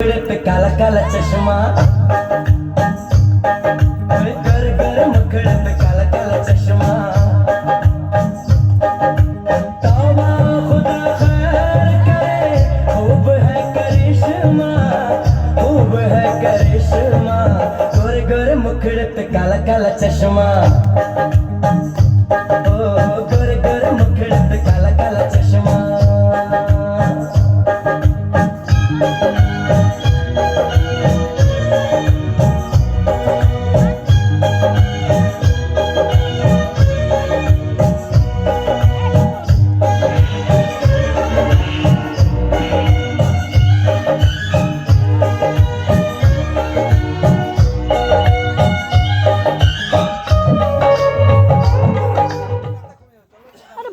पे काला काला चश्मा गर गर मुखड़े पे काला काला चश्मा तौबा खुदा खैर करे खूब है करिश्मा खूब है करिश्मा गोरे गोरे मुखड़े पे काला काला चश्मा ओ गोरे गोरे मुखड़े पे काला काला चश्मा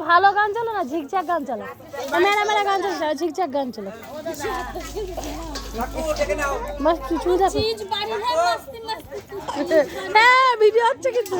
ভালো গান চলো না, ঝিকঝাক গান চলো, মেলা মেলা গান চলো, ঝিকঝাক গান চলো। হ্যাঁ ভিডিও হচ্ছে কিন্তু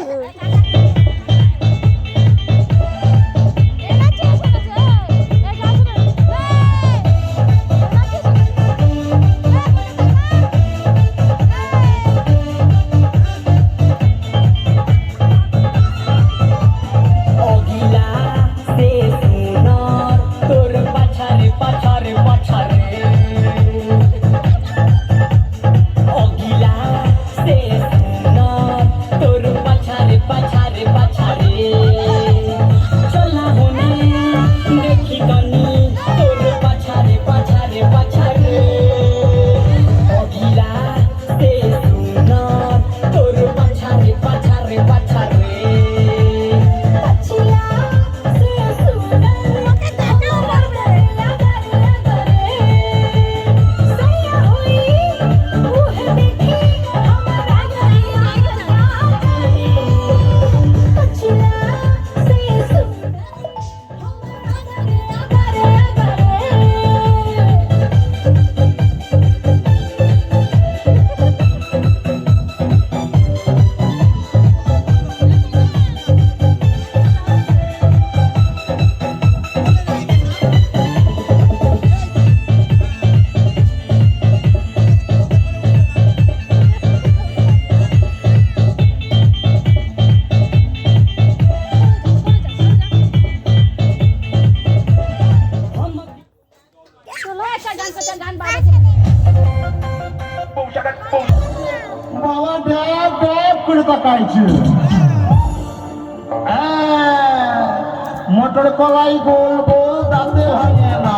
মোটর কলাই গোল গোল দাঁতে ভাঙে না,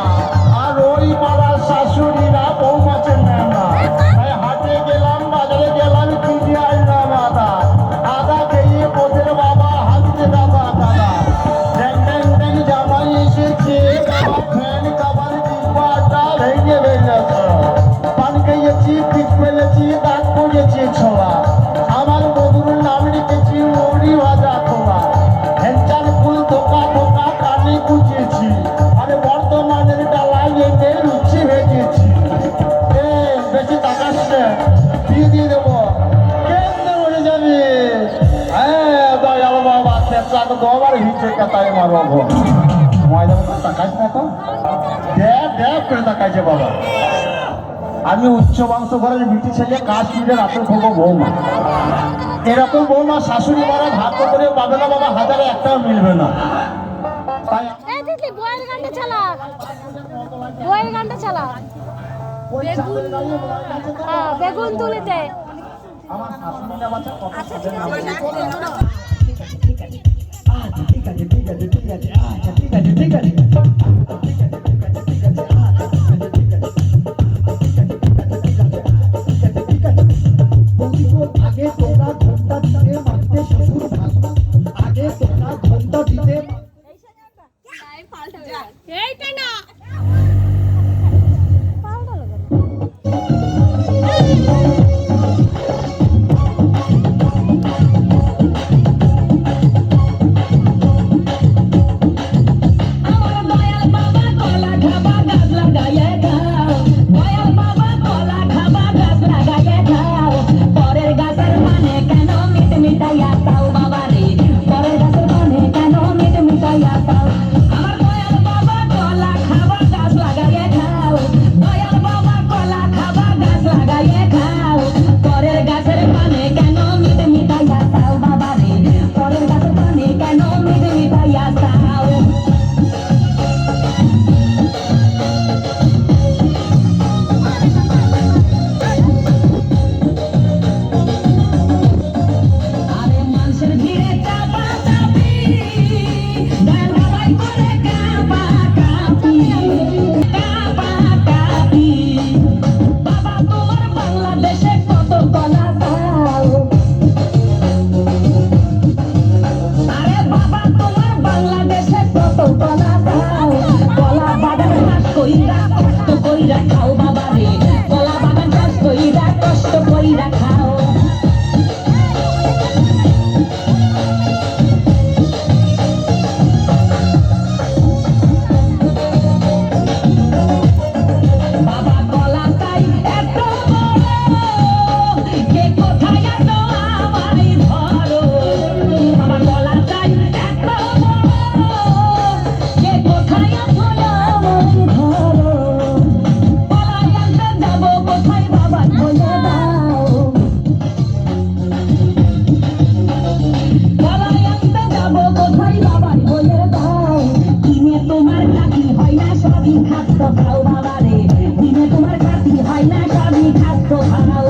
আর ওই পাড়ার শাশুড়িরা বউ মাছের নেয় না। তাই হাটে গেলাম, বাজারে গেলাম, কিনে আনলাম আদা। আদা খেয়ে বোধের বাবা হাঁটতে দাদা দাদা ড্যাং ড্যাং ড্যাং জামাই এসেছে, ফ্যান কাবার ডিব্বাটা ভেঙে ভেঙেছে। পান খেয়েছি, পিঠ ফেলেছি, দাঁত পড়েছি ছোলা। আমার মধুর নাম লিখেছি মৌরি ভাজা খোলা। হেনচান ফুল ধোকা ধোকা কানে কুচেছি, আরে বর্তমানের ডালায় এনে লুচি ভেজেছি। বেশি তাকাস দিয়ে দিয়ে দেবো, কেমনে মরে যাবে? হ্যাঁ দয়াল বাবা চেঁচাকে দোবার হিচে কাতায় মারবো। ময়দা করে তাকাইস না তো, দেখ দেখ করে তাকাইছে বাবা। আমি উচ্চ বংশ ঘরের বিটি ছেলে, কাশ্মীরের রাতের খোকো বৌমা। এরকম বৌমা শাশুড়ি মারা ভাগ্য করে পাবে না বাবা, হাজারে একটাও মিলবে না। তাই বইয়ের গানটা চালা, বইয়ের গানটা চালা। বেগুন তুলিতে আমার শাশুড়ি বাচ্চা কথা ঠিক আছে ঠিক আছে ঠিক আছে আচ্ছা ঠিক আছে ঠিক আছে আগে তোমরা ঘন্টা দিতে মারতে শ্বশুর ভাষণ, আগে তোমরা ঘন্টা দিতে এইটা না আমার দয়াল বাবা সবই খাদ্য খাও বাবা রে দিনে তোমার খাতি হয় না সবই খাদ্য খাও